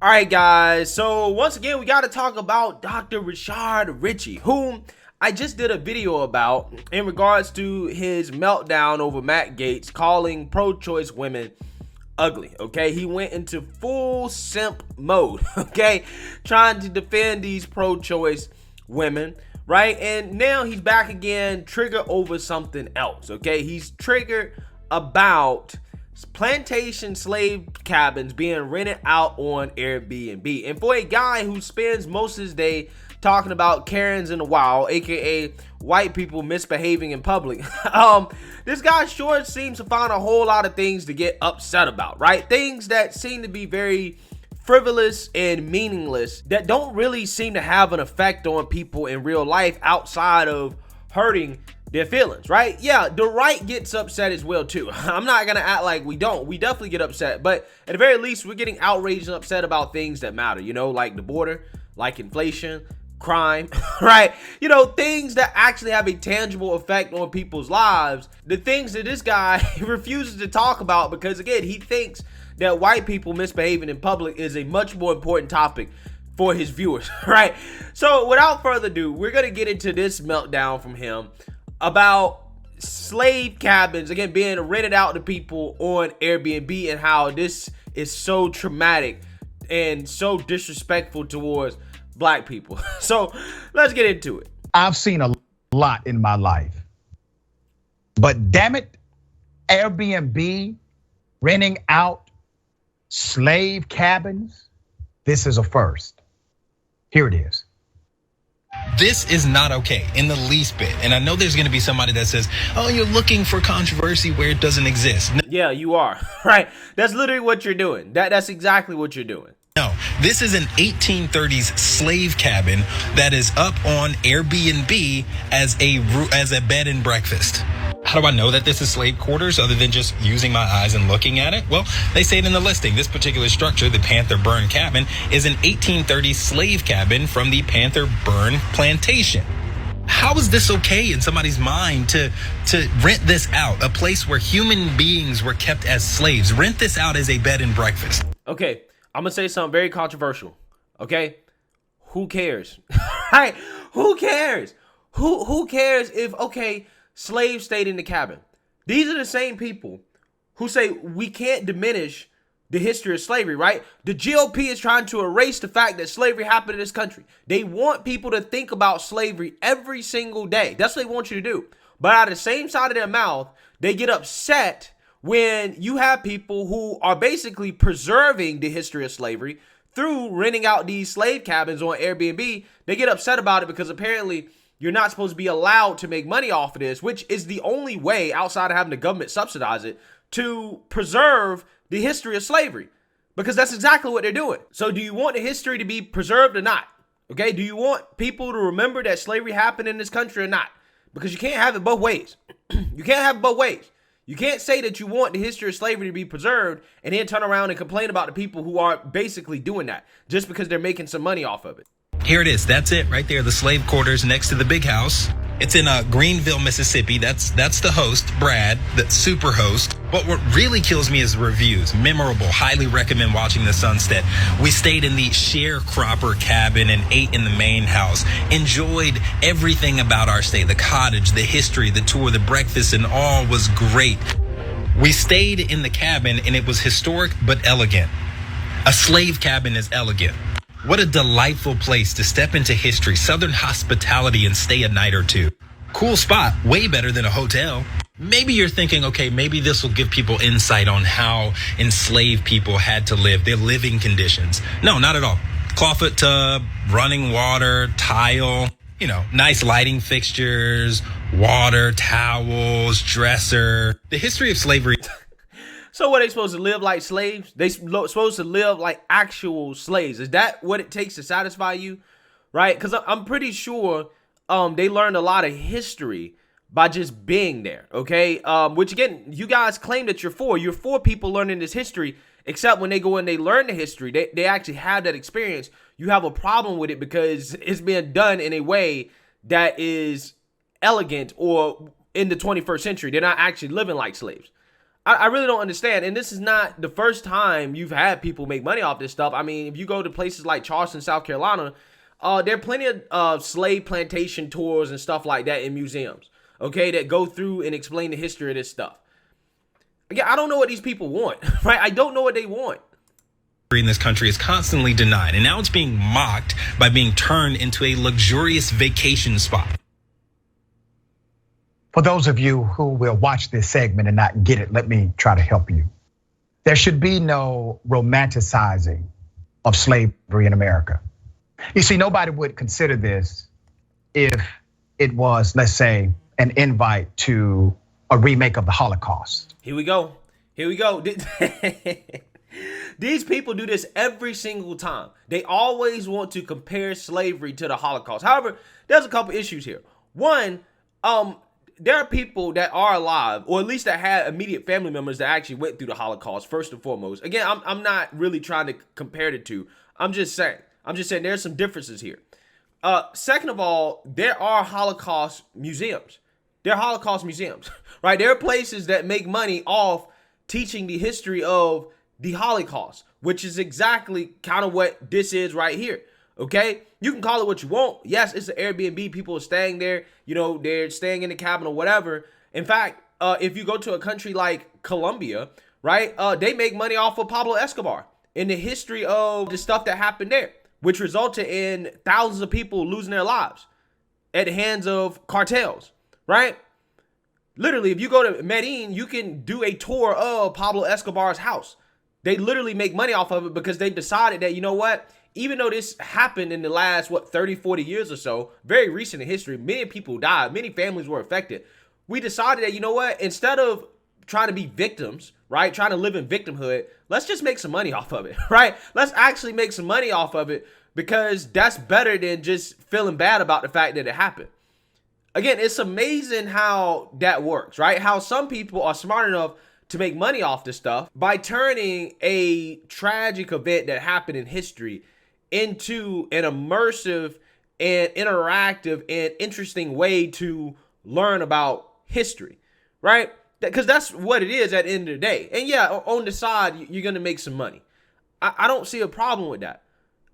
All right, guys. So once again, we got to talk about Dr. Rashad Richey, whom I just did a video about in regards to his meltdown over Matt Gaetz calling pro-choice women ugly. Okay, he went into full simp mode. Okay, trying to defend these pro-choice women, right? And now he's back again, triggered over something else. Okay, he's triggered about plantation slave cabins being rented out on Airbnb. And for a guy who spends most of his day talking about Karens in the wild, aka white people misbehaving in public, this guy sure seems to find a whole lot of things to get upset about, right? Things that seem to be very frivolous and meaningless, that don't really seem to have an effect on people in real life outside of hurting their feelings, right? Yeah, the right gets upset as well too. I'm not gonna act like we don't. We definitely get upset, but at the very least, we're getting outraged and upset about things that matter, you know, like the border, like inflation, crime, right? You know, things that actually have a tangible effect on people's lives. The things that this guy refuses to talk about because, again, he thinks that white people misbehaving in public is a much more important topic for his viewers, right? So without further ado, we're gonna get into this meltdown from him about slave cabins, again, being rented out to people on Airbnb, and how this is so traumatic and so disrespectful towards black people. So let's get into it. I've seen a lot in my life, but damn it, Airbnb renting out slave cabins, this is a first. Here it is. This is not okay in the least bit. And I know there's going to be somebody that says, oh, you're looking for controversy where it doesn't exist. Yeah, you are, right? That's literally what you're doing. That's exactly what you're doing. No, this is an 1830s slave cabin that is up on Airbnb as a bed and breakfast. How do I know that this is slave quarters other than just using my eyes and looking at it? Well, they say it in the listing. This particular structure, the Panther Burn Cabin, is an 1830s slave cabin from the Panther Burn Plantation. How is this okay in somebody's mind to rent this out? A place where human beings were kept as slaves. Rent this out as a bed and breakfast. Okay, I'm gonna say something very controversial. Okay, who cares? Right? Who cares? Who cares if, okay, slaves stayed in the cabin? These are the same people who say we can't diminish the history of slavery, right? The GOP is trying to erase the fact that slavery happened in this country. They want people to think about slavery every single day. That's what they want you to do. But out of the same side of their mouth, they get upset when you have people who are basically preserving the history of slavery through renting out these slave cabins on Airbnb. They get upset about it because apparently you're not supposed to be allowed to make money off of this, which is the only way outside of having the government subsidize it to preserve the history of slavery, because that's exactly what they're doing. So do you want the history to be preserved or not? Okay, do you want people to remember that slavery happened in this country or not? Because you can't have it both ways. You can't have it both ways. You can't say that you want the history of slavery to be preserved and then turn around and complain about the people who are basically doing that just because they're making some money off of it. Here it is. That's it right there. The slave quarters next to the big house. It's in Greenville, Mississippi. That's the host, Brad, the super host. But what really kills me is reviews. Memorable. Highly recommend watching the sunset. We stayed in the sharecropper cabin and ate in the main house. Enjoyed everything about our stay. The cottage, the history, the tour, the breakfast, and all was great. We stayed in the cabin and it was historic but elegant. A slave cabin is elegant. What a delightful place to step into history, Southern hospitality, and stay a night or two. Cool spot, way better than a hotel. Maybe you're thinking, okay, maybe this will give people insight on how enslaved people had to live, their living conditions. No, not at all. Clawfoot tub, running water, tile, you know, nice lighting fixtures, water, towels, dresser. The history of slavery. So what, they supposed to live like slaves? They supposed to live like actual slaves. Is that what it takes to satisfy you? Right? Because I'm pretty sure they learned a lot of history by just being there. Okay? Which again, you guys claim that you're for. You're for people learning this history, except when they go and they learn the history, they actually have that experience. You have a problem with it because it's being done in a way that is elegant or in the 21st century. They're not actually living like slaves. I really don't understand. And this is not the first time you've had people make money off this stuff. I mean, if you go to places like Charleston, South Carolina, there are plenty of slave plantation tours and stuff like that in museums, okay, that go through and explain the history of this stuff. Again, I don't know what these people want, right? I don't know what they want. In this country is constantly denied, and now it's being mocked by being turned into a luxurious vacation spot. For those of you who will watch this segment and not get it, let me try to help you. There should be no romanticizing of slavery in America. You see, nobody would consider this if it was, let's say, an invite to a remake of the Holocaust. Here we go. Here we go. These people do this every single time. They always want to compare slavery to the Holocaust. However, there's a couple issues here. One, there are people that are alive, or at least that had immediate family members that actually went through the Holocaust, first and foremost. Again, I'm not really trying to compare the two. I'm just saying there's some differences here. Second of all, there are Holocaust museums. There are Holocaust museums, right? There are places that make money off teaching the history of the Holocaust, which is exactly kind of what this is right here. Okay, you can call it what you want. Yes, it's an Airbnb. People are staying there. You know, they're staying in the cabin or whatever. In fact, if you go to a country like Colombia, right, they make money off of Pablo Escobar and the history of the stuff that happened there, which resulted in thousands of people losing their lives at the hands of cartels, right? Literally, if you go to Medellin, you can do a tour of Pablo Escobar's house. They literally make money off of it because they decided that, you know what, even though this happened in the last, 30, 40 years or so, very recent in history, many people died, many families were affected. We decided that, you know what, instead of trying to be victims, right, trying to live in victimhood, let's just make some money off of it, right? Let's actually make some money off of it because that's better than just feeling bad about the fact that it happened. Again, it's amazing how that works, right? How some people are smart enough to make money off this stuff by turning a tragic event that happened in history into an immersive and interactive and interesting way to learn about history, right? Because that's what it is at the end of the day. And yeah, on the side, you're going to make some money. I don't see a problem with that.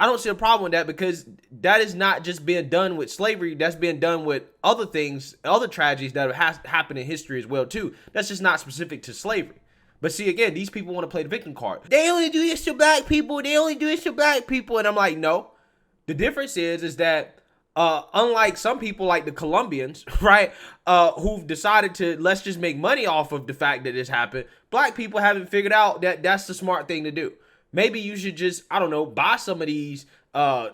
I don't see a problem with that because that is not just being done with slavery. That's being done with other things, other tragedies that have happened in history as well too. That's just not specific to slavery. But see, again, these people want to play the victim card. They only do this to black people. They only do this to black people. And I'm like, no. The difference is that unlike some people like the Colombians, right, who've decided to let's just make money off of the fact that this happened, black people haven't figured out that that's the smart thing to do. Maybe you should just, I don't know, buy some of these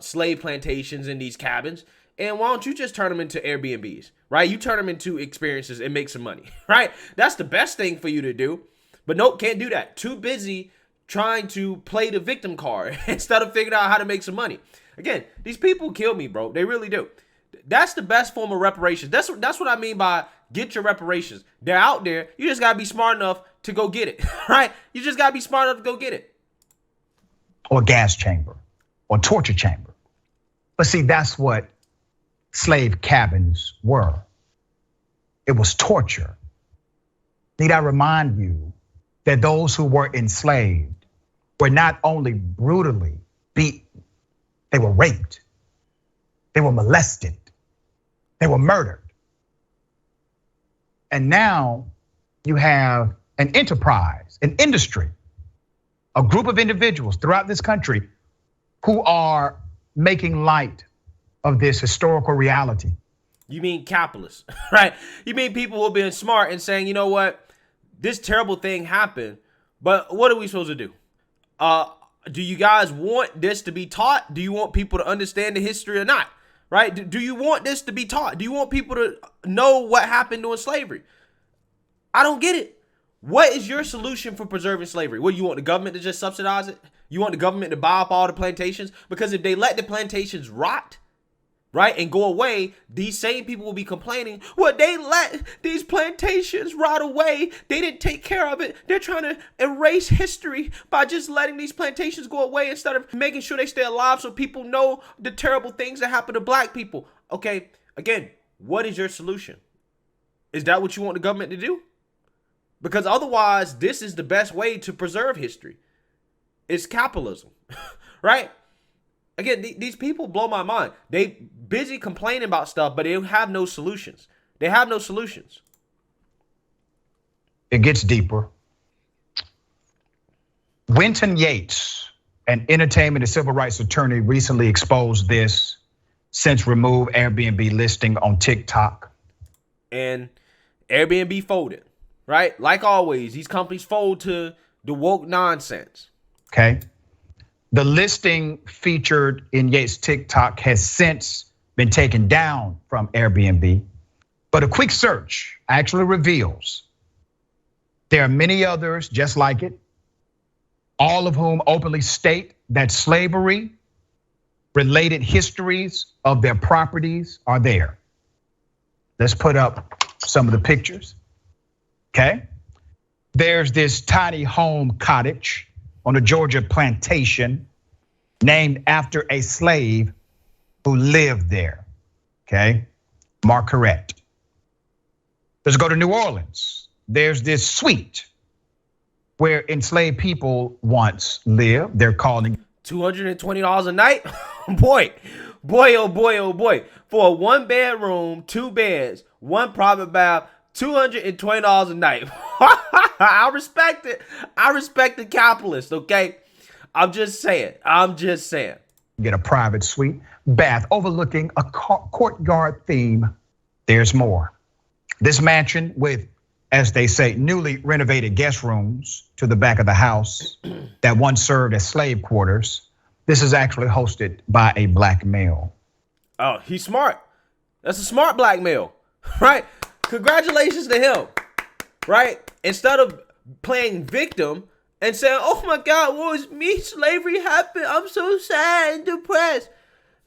slave plantations in these cabins. And why don't you just turn them into Airbnbs, right? You turn them into experiences and make some money, right? That's the best thing for you to do. But nope, can't do that. Too busy trying to play the victim card instead of figuring out how to make some money. Again, these people kill me, bro. They really do. That's the best form of reparations. That's what I mean by get your reparations. They're out there. You just got to be smart enough to go get it, right? You just got to be smart enough to go get it. Or gas chamber, or torture chamber. But see, that's what slave cabins were. It was torture. Need I remind you that those who were enslaved were not only brutally beaten, they were raped, they were molested, they were murdered. And now you have an enterprise, an industry, a group of individuals throughout this country who are making light of this historical reality. You mean capitalists, right? You mean people who are being smart and saying, you know what, this terrible thing happened, but what are we supposed to do? Do you guys want this to be taught? Do you want people to understand the history or not, right? Do you want this to be taught? Do you want people to know what happened during slavery? I don't get it. What is your solution for preserving slavery? What, you want the government to just subsidize it? You want the government to buy up all the plantations? Because if they let the plantations rot, right, and go away, these same people will be complaining, well, they let these plantations rot away. They didn't take care of it. They're trying to erase history by just letting these plantations go away instead of making sure they stay alive so people know the terrible things that happen to black people. Okay, again, what is your solution? Is that what you want the government to do? Because otherwise, this is the best way to preserve history. It's capitalism, right? Again, these people blow my mind. They busy complaining about stuff, but they have no solutions. They have no solutions. It gets deeper. Winton Yates, an entertainment and civil rights attorney, recently exposed this since removed Airbnb listing on TikTok. And Airbnb folded, right? Like always, these companies fold to the woke nonsense. Okay. The listing featured in Yates' TikTok has since been taken down from Airbnb, but a quick search actually reveals there are many others just like it, all of whom openly state that slavery related histories of their properties are there. Let's put up some of the pictures. Okay. There's this tiny home cottage on a Georgia plantation named after a slave who lived there. Okay. Mark correct. Let's go to New Orleans. There's this suite where enslaved people once lived. They're calling $220 a night. Boy, oh boy, oh boy. For a 1-bedroom, 2 beds, 1 private bath, $220 a night. I respect it. I respect the capitalist, okay? I'm just saying. Get a private suite, bath overlooking a courtyard theme. There's more. This mansion with, as they say, newly renovated guest rooms to the back of the house that once served as slave quarters. This is actually hosted by a black male. Oh, he's smart. That's a smart black male, right? Congratulations to him, right? Instead of playing victim and saying, oh my God, what was me? Slavery happened. I'm so sad and depressed.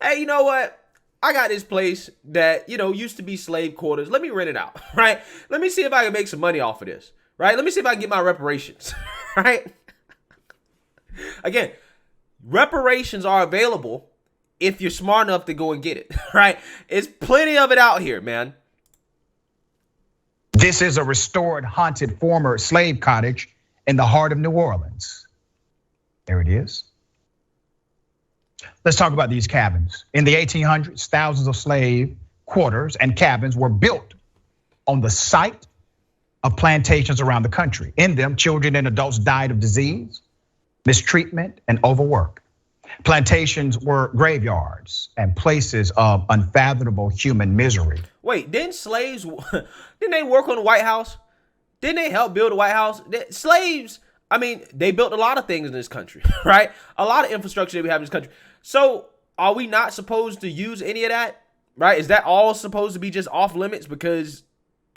Hey, you know what? I got this place that, used to be slave quarters. Let me rent it out, right? Let me see if I can make some money off of this, right? Let me see if I can get my reparations, right? Again, reparations are available if you're smart enough to go and get it, right? It's plenty of it out here, man. This is a restored, haunted former slave cottage in the heart of New Orleans. There it is. Let's talk about these cabins. In the 1800s, thousands of slave quarters and cabins were built on the site of plantations around the country. In them, children and adults died of disease, mistreatment, and overwork. Plantations were graveyards and places of unfathomable human misery. Wait, didn't they work on the White House? Didn't they help build the White House? Slaves, they built a lot of things in this country, right? A lot of infrastructure that we have in this country. So are we not supposed to use any of that, right? Is that all supposed to be just off limits because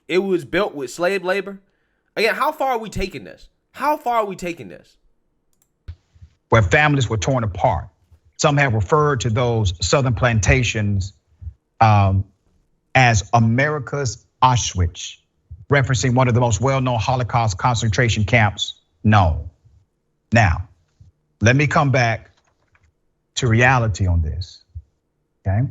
it was built with slave labor? Again, how far are we taking this? Where families were torn apart. Some have referred to those southern plantations as America's Auschwitz, referencing one of the most well-known Holocaust concentration camps known. Now, let me come back to reality on this, okay?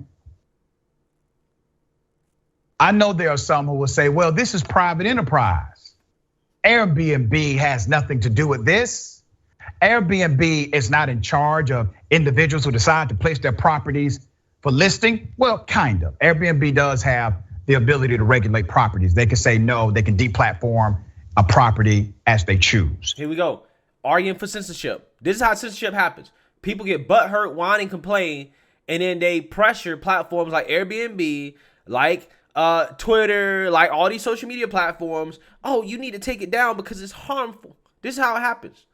I know there are some who will say, well, this is private enterprise. Airbnb has nothing to do with this. Airbnb is not in charge of individuals who decide to place their properties for listing. Well, kind of. Airbnb does have the ability to regulate properties. They can say no, they can deplatform a property as they choose. Here we go. Arguing for censorship. This is how censorship happens. People get butthurt, whine, and complain, and then they pressure platforms like Airbnb, like Twitter, like all these social media platforms. Oh, you need to take it down because it's harmful. This is how it happens.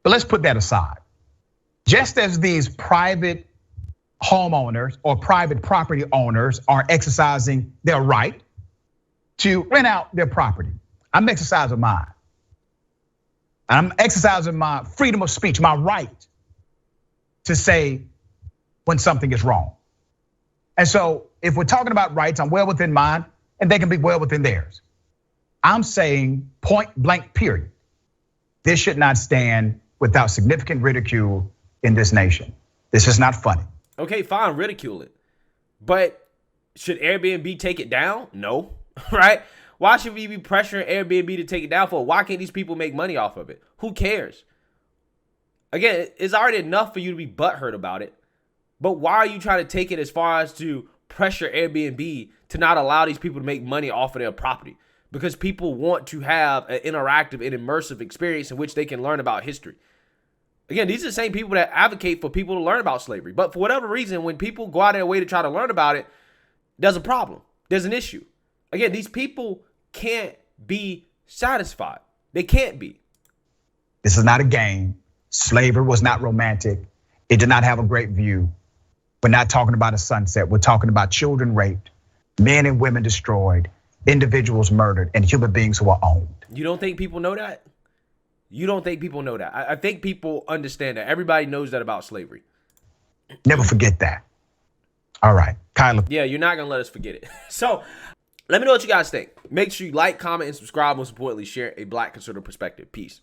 But let's put that aside. Just as these private homeowners or private property owners are exercising their right to rent out their property, I'm exercising mine. I'm exercising my freedom of speech, my right to say when something is wrong. And so if we're talking about rights, I'm well within mine and they can be well within theirs. I'm saying point blank, period. This should not stand without significant ridicule in this nation. This is not funny. Okay, fine, ridicule it. But should Airbnb take it down? No, right? Why should we be pressuring Airbnb to take it down for? Why can't these people make money off of it? Who cares? Again, it's already enough for you to be butthurt about it. But why are you trying to take it as far as to pressure Airbnb to not allow these people to make money off of their property? Because people want to have an interactive and immersive experience in which they can learn about history. Again, these are the same people that advocate for people to learn about slavery. But for whatever reason, when people go out of their way to try to learn about it, there's a problem. There's an issue. Again, these people can't be satisfied. They can't be. This is not a game. Slavery was not romantic. It did not have a great view. We're not talking about a sunset. We're talking about children raped, men and women destroyed, individuals murdered, and human beings who are owned. You don't think people know that? You don't think people know that? I think people understand that. Everybody knows that about slavery. Never forget that. All right, Kyler. Yeah, you're not going to let us forget it. So let me know what you guys think. Make sure you like, comment, and subscribe. Most importantly, share a Black conservative perspective. Peace.